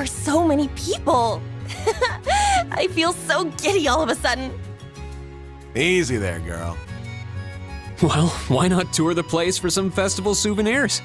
are so many people. I feel so giddy all of a sudden. Easy there, girl. Well, why not tour the place for some festival souvenirs?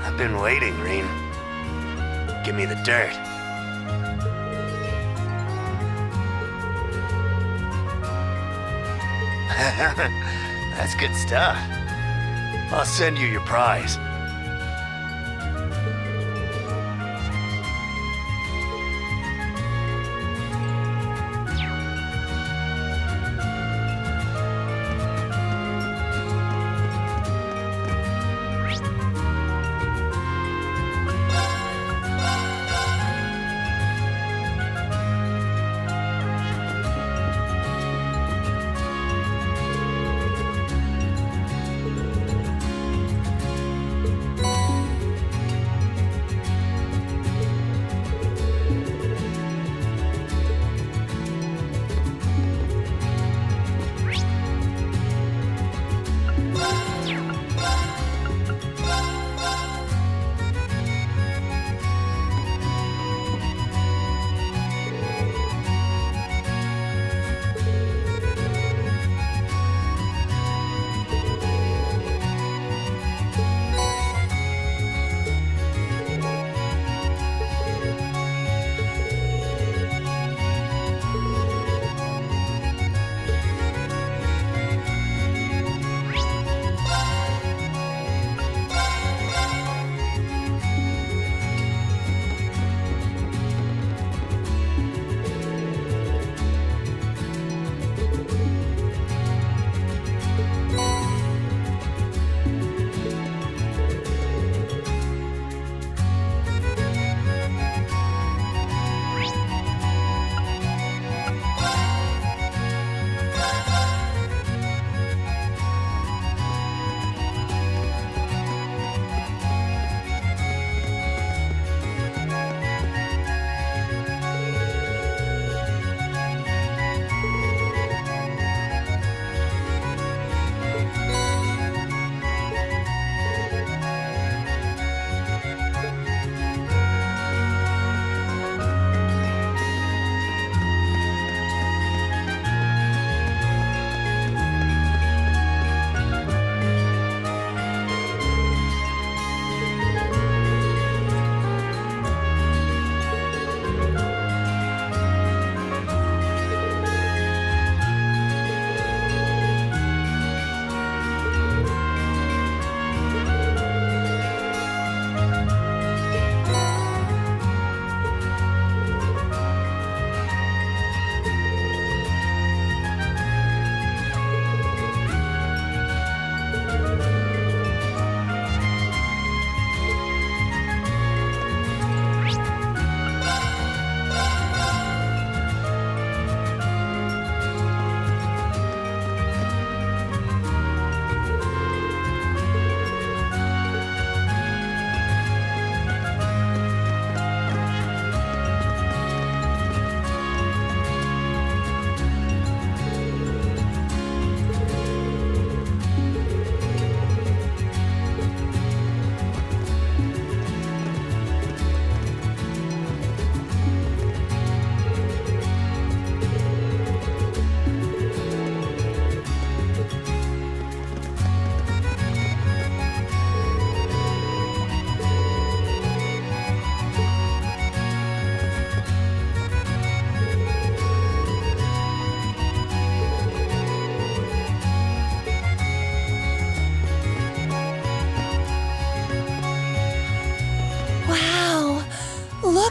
I've been waiting, Rean. Give me the dirt. That's good stuff. I'll send you your prize.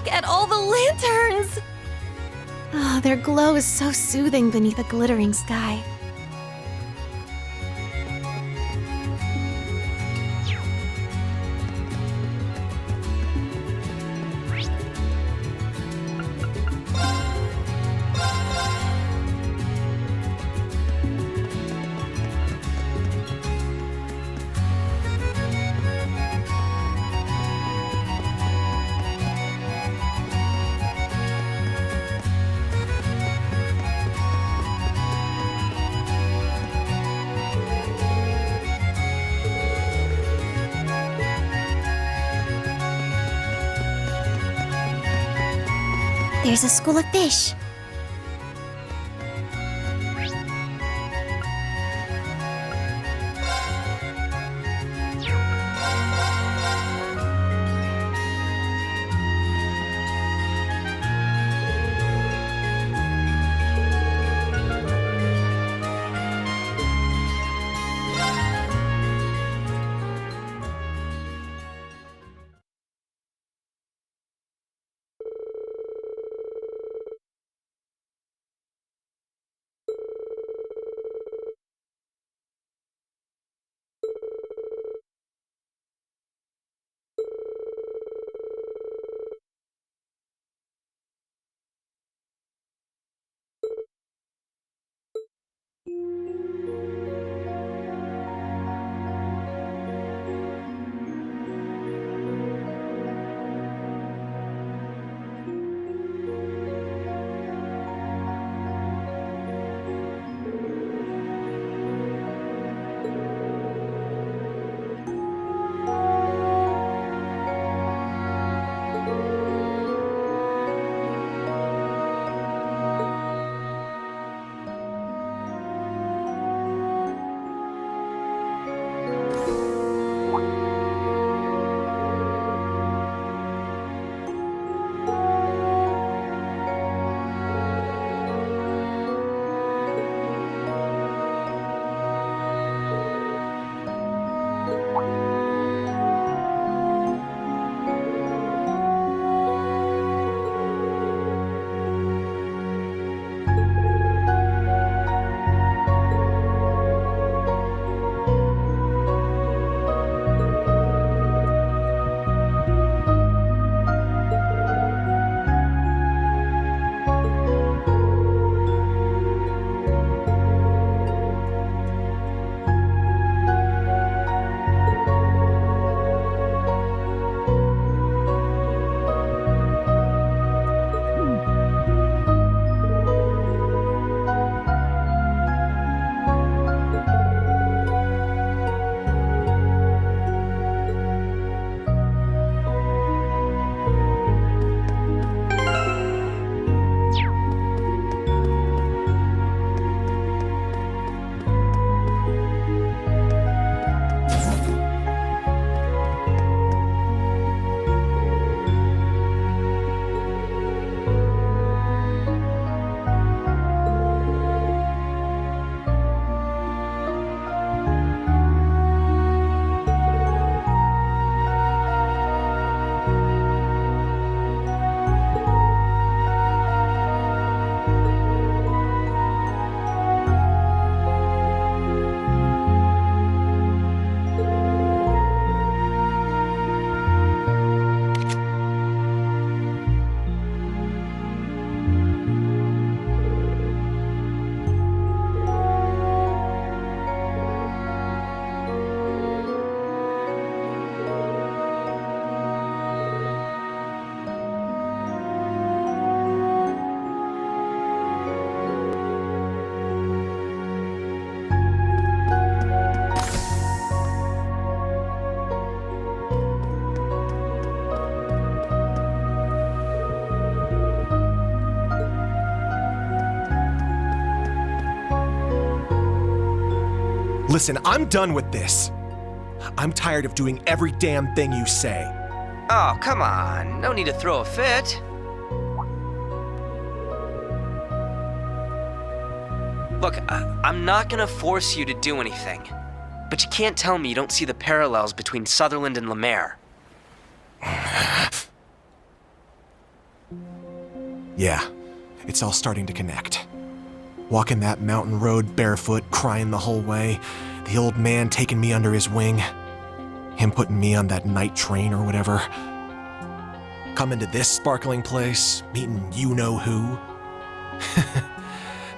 Look at all the lanterns! Oh, their glow is so soothing beneath a glittering sky. There's a school of fish. Listen, I'm done with this. I'm tired of doing every damn thing you say. Oh, come on. No need to throw a fit. Look, I'm not gonna force you to do anything. But you can't tell me you don't see the parallels between Sutherland and Lemaire. Yeah, it's all starting to connect. Walking that mountain road barefoot, crying the whole way, the old man taking me under his wing, him putting me on that night train or whatever. Coming to this sparkling place, meeting you-know-who.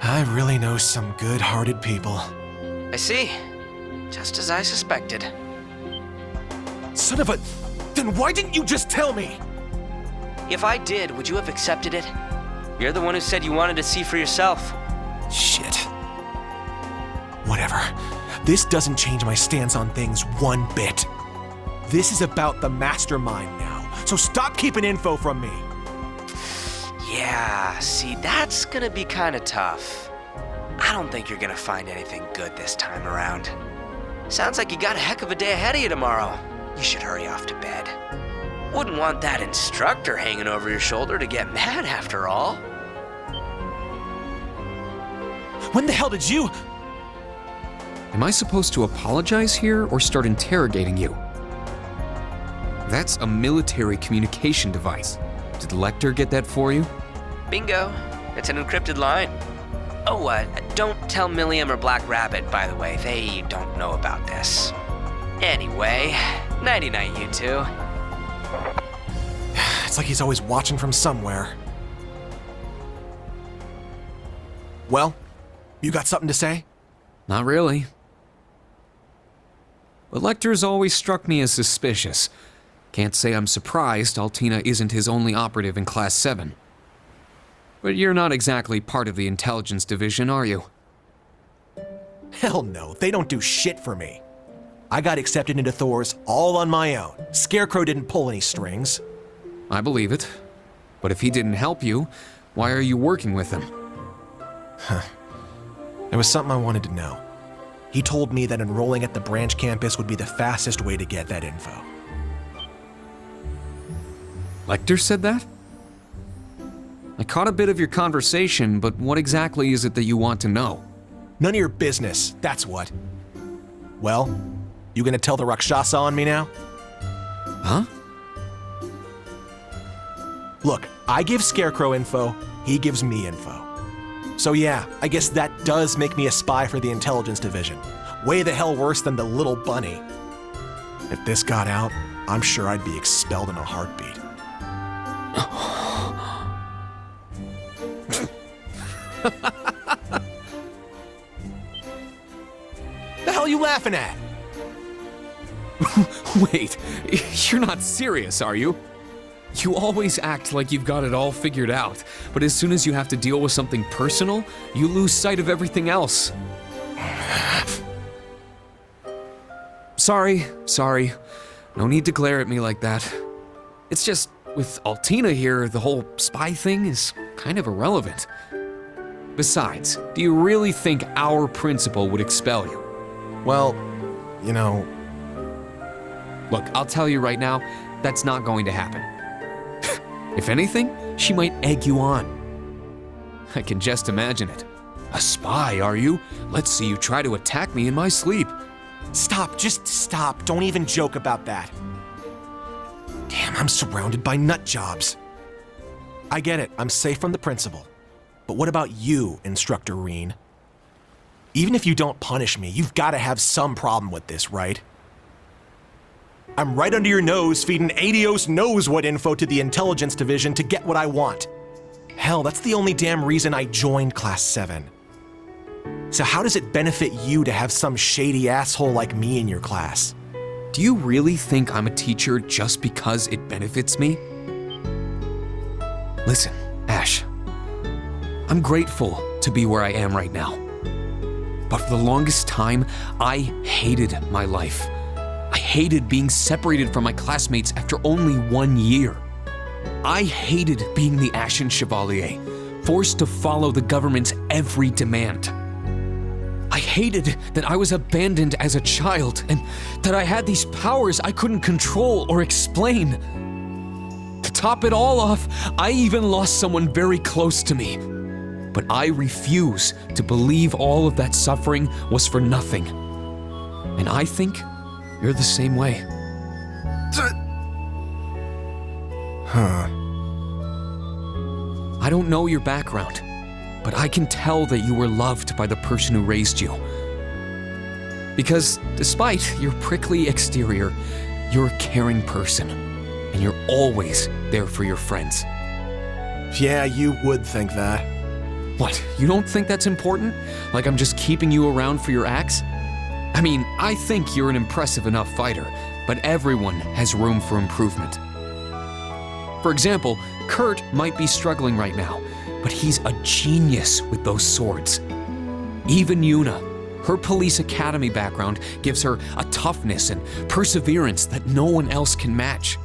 I really know some good-hearted people. I see. Just as I suspected. Son of a... Then why didn't you just tell me? If I did, would you have accepted it? You're the one who said you wanted to see for yourself. Shit. Whatever. This doesn't change my stance on things one bit. This is about the mastermind now, so stop keeping info from me. Yeah, see, that's gonna be kinda tough. I don't think you're gonna find anything good this time around. Sounds like you got a heck of a day ahead of you tomorrow. You should hurry off to bed. Wouldn't want that instructor hanging over your shoulder to get mad after all. When the hell did you... Am I supposed to apologize here or start interrogating you? That's a military communication device. Did Lecter get that for you? Bingo. It's an encrypted line. Oh, don't tell Milliam or Black Rabbit, by the way. They don't know about this. Anyway, nighty-night, you two. It's like he's always watching from somewhere. Well, you got something to say? Not really. But Lecter's always struck me as suspicious. Can't say I'm surprised Altina isn't his only operative in Class VII. But you're not exactly part of the intelligence division, are you? Hell no, they don't do shit for me. I got accepted into Thors all on my own. Scarecrow didn't pull any strings. I believe it. But if he didn't help you, why are you working with him? There was something I wanted to know. He told me that enrolling at the branch campus would be the fastest way to get that info. Lecter said that? I caught a bit of your conversation, but what exactly is it that you want to know? None of your business, that's what. Well, you gonna tell the Rakshasa on me now? Huh? Look, I give Scarecrow info, he gives me info. So yeah, I guess that does make me a spy for the intelligence division. Way the hell worse than the little bunny. If this got out, I'm sure I'd be expelled in a heartbeat. The hell are you laughing at? Wait, you're not serious, are you? You always act like you've got it all figured out, but as soon as you have to deal with something personal, you lose sight of everything else. Sorry. No need to glare at me like that. It's just, with Altina here, the whole spy thing is kind of irrelevant. Besides, do you really think our principal would expel you? Well, you know... Look, I'll tell you right now, that's not going to happen. If anything, she might egg you on. I can just imagine it. A spy, are you? Let's see you try to attack me in my sleep. Stop, just stop. Don't even joke about that. Damn, I'm surrounded by nut jobs. I get it, I'm safe from the principal. But what about you, Instructor Rean? Even if you don't punish me, you've got to have some problem with this, right? I'm right under your nose feeding Adios knows what info to the intelligence division to get what I want. Hell, that's the only damn reason I joined Class VII. So how does it benefit you to have some shady asshole like me in your class? Do you really think I'm a teacher just because it benefits me? Listen, Ash. I'm grateful to be where I am right now. But for the longest time, I hated my life. I hated being separated from my classmates after only 1 year. I hated being the Ashen Chevalier, forced to follow the government's every demand. I hated that I was abandoned as a child and that I had these powers I couldn't control or explain. To top it all off, I even lost someone very close to me. But I refuse to believe all of that suffering was for nothing. And I think you're the same way. Huh. I don't know your background, but I can tell that you were loved by the person who raised you. Because despite your prickly exterior, you're a caring person, and you're always there for your friends. Yeah, you would think that. What, you don't think that's important? Like I'm just keeping you around for your acts? I mean, I think you're an impressive enough fighter, but everyone has room for improvement. For example, Kurt might be struggling right now, but he's a genius with those swords. Even Yuna, her police academy background gives her a toughness and perseverance that no one else can match.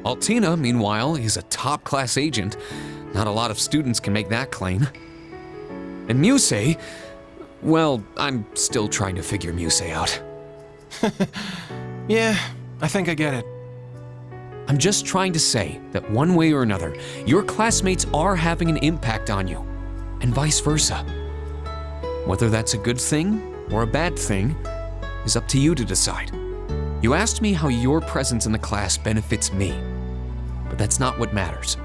Altina, meanwhile, is a top-class agent. Not a lot of students can make that claim. And Musei, well, I'm still trying to figure Musei out. Yeah, I think I get it. I'm just trying to say that one way or another, your classmates are having an impact on you, and vice versa. Whether that's a good thing or a bad thing is up to you to decide. You asked me how your presence in the class benefits me, but that's not what matters.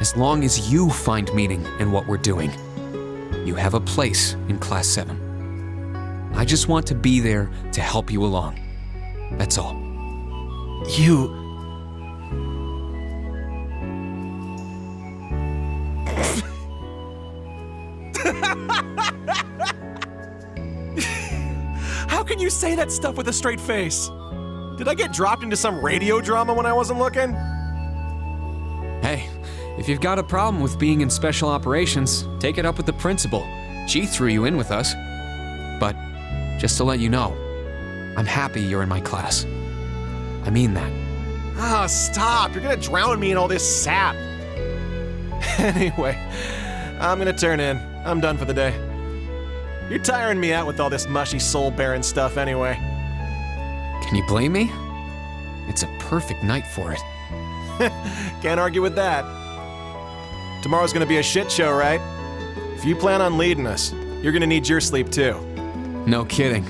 As long as you find meaning in what we're doing, you have a place in Class 7. I just want to be there to help you along. That's all. You... How can you say that stuff with a straight face? Did I get dropped into some radio drama when I wasn't looking? Hey, if you've got a problem with being in special operations, take it up with the principal. She threw you in with us. But just to let you know, I'm happy you're in my class. I mean that. Ah, stop! You're gonna drown me in all this sap. Anyway, I'm gonna turn in. I'm done for the day. You're tiring me out with all this mushy soul-bearing stuff anyway. Can you blame me? It's a perfect night for it. Can't argue with that. Tomorrow's gonna be a shit show, right? If you plan on leading us, you're gonna need your sleep too. No kidding.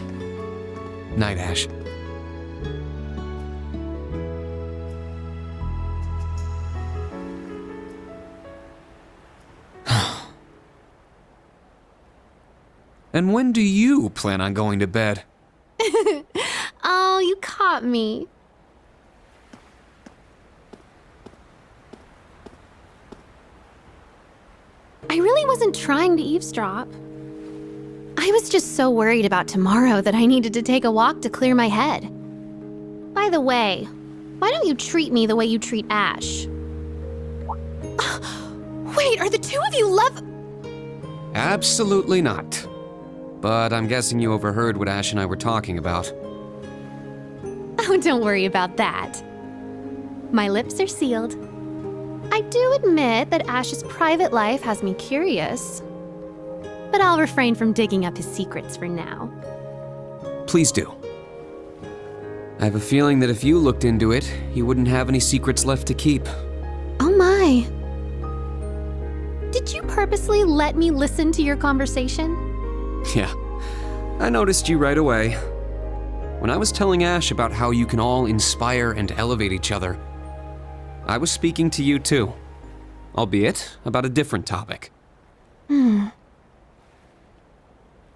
Night, Ash. And when do you plan on going to bed? Oh, you caught me. I really wasn't trying to eavesdrop. I was just so worried about tomorrow that I needed to take a walk to clear my head. By the way, why don't you treat me the way you treat Ash? Wait, are the two of you Absolutely not. But I'm guessing you overheard what Ash and I were talking about. Oh, don't worry about that. My lips are sealed. I do admit that Ash's private life has me curious. But I'll refrain from digging up his secrets for now. Please do. I have a feeling that if you looked into it, you wouldn't have any secrets left to keep. Oh my. Did you purposely let me listen to your conversation? Yeah, I noticed you right away. When I was telling Ash about how you can all inspire and elevate each other, I was speaking to you too, albeit about a different topic.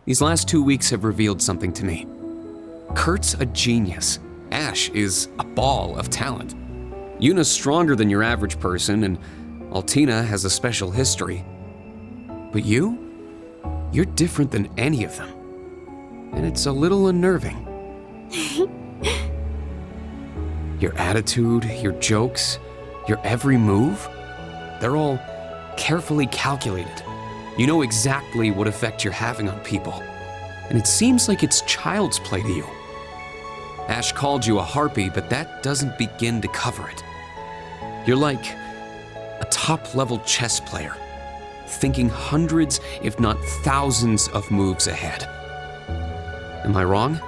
These last 2 weeks have revealed something to me. Kurt's a genius. Ash is a ball of talent. Yuna's stronger than your average person, and Altina has a special history. But you're different than any of them. And it's a little unnerving. Your attitude, your jokes, your every move, they're all carefully calculated. You know exactly what effect you're having on people. And it seems like it's child's play to you. Ash called you a harpy, but that doesn't begin to cover it. You're like a top-level chess player, thinking hundreds, if not thousands, of moves ahead. Am I wrong?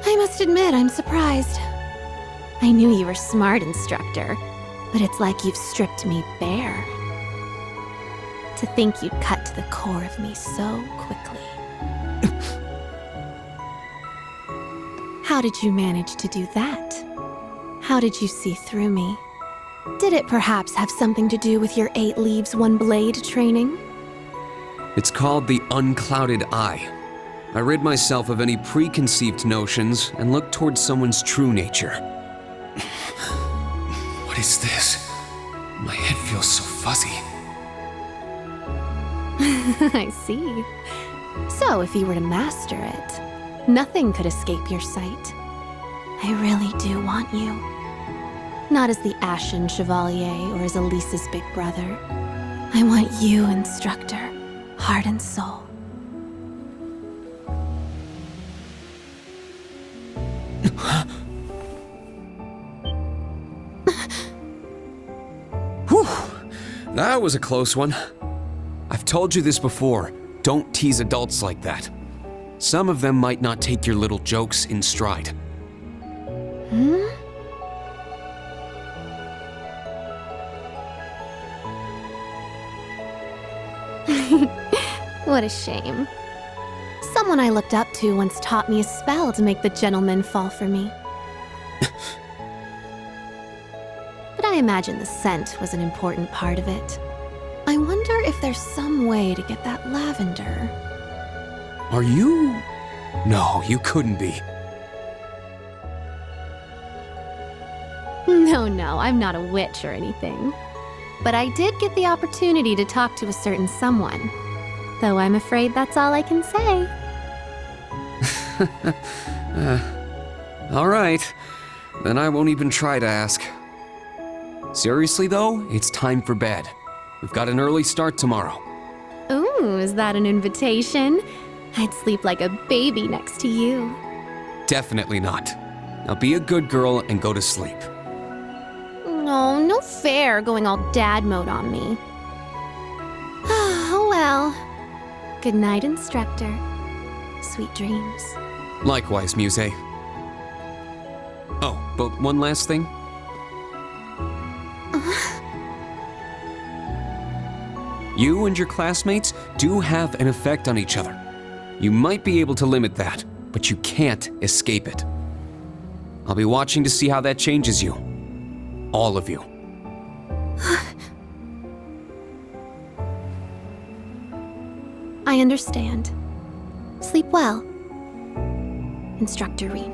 I must admit, I'm surprised. I knew you were smart, instructor, but it's like you've stripped me bare. To think you'd cut to the core of me so quickly. How did you manage to do that? How did you see through me? Did it perhaps have something to do with your 8 leaves, 1 blade training? It's called the unclouded eye. I rid myself of any preconceived notions and look towards someone's true nature. What is this? My head feels so fuzzy. I see. So if you were to master it, nothing could escape your sight. I really do want you. Not as the Ashen Chevalier or as Elise's big brother. I want you, instructor, heart and soul. Whew, that was a close one. I've told you this before, don't tease adults like that. Some of them might not take your little jokes in stride. What a shame. Someone I looked up to once taught me a spell to make the gentleman fall for me. But I imagine the scent was an important part of it. I wonder if there's some way to get that lavender. Are you? No, you couldn't be. No, I'm not a witch or anything. But I did get the opportunity to talk to a certain someone. Though I'm afraid that's all I can say. All right, then I won't even try to ask. Seriously though, it's time for bed. We've got an early start tomorrow. Ooh, is that an invitation? I'd sleep like a baby next to you. Definitely not. Now be a good girl and go to sleep. No fair going all dad mode on me. Oh well. Good night, instructor. Sweet dreams. Likewise, Muse. Oh, but one last thing. You and your classmates do have an effect on each other. You might be able to limit that, but you can't escape it. I'll be watching to see how that changes you. All of you. I understand. Sleep well, Instructor Rean.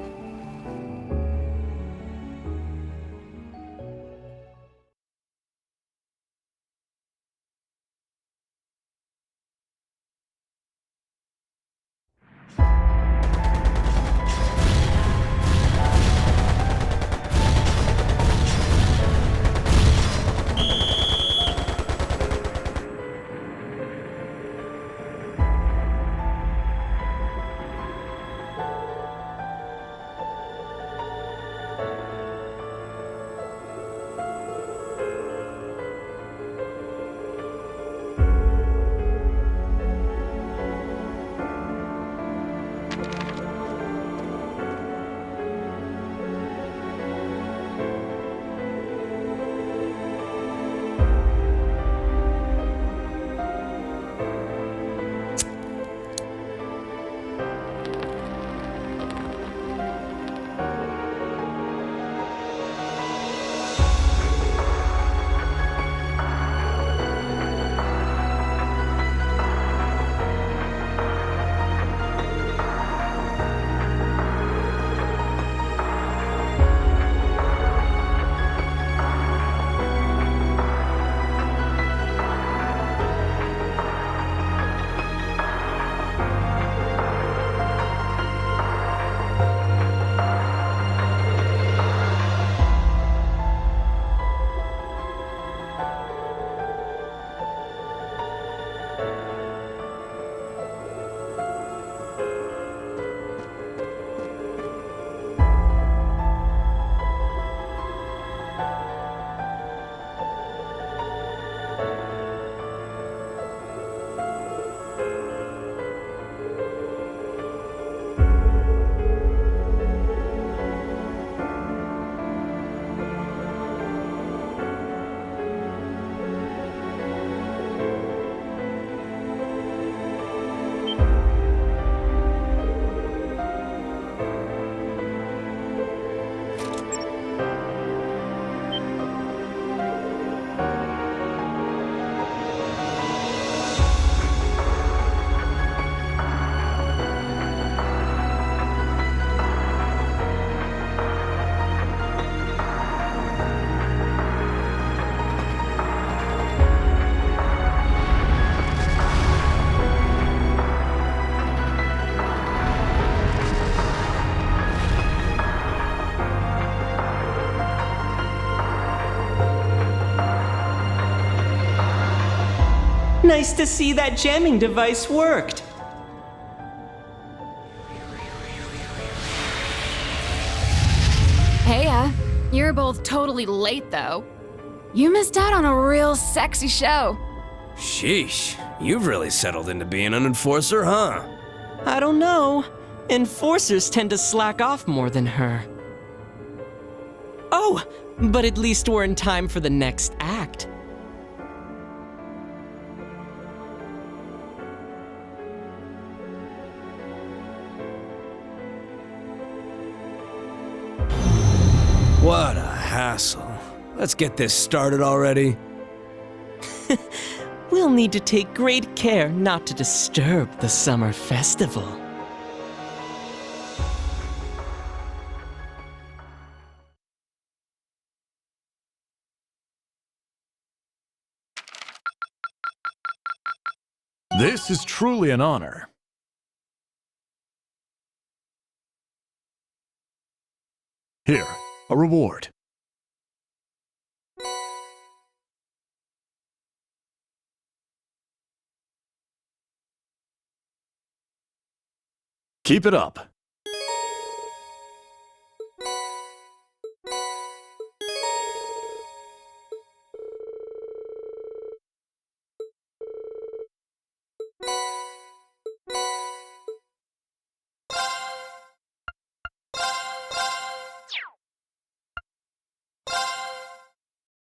Nice to see that jamming device worked. Heya, you're both totally late though. You missed out on a real sexy show. Sheesh, you've really settled into being an enforcer, huh? I don't know. Enforcers tend to slack off more than her. Oh, but at least we're in time for the next act. What a hassle. Let's get this started already. We'll need to take great care not to disturb the summer festival. This is truly an honor. Here, a reward. Keep it up.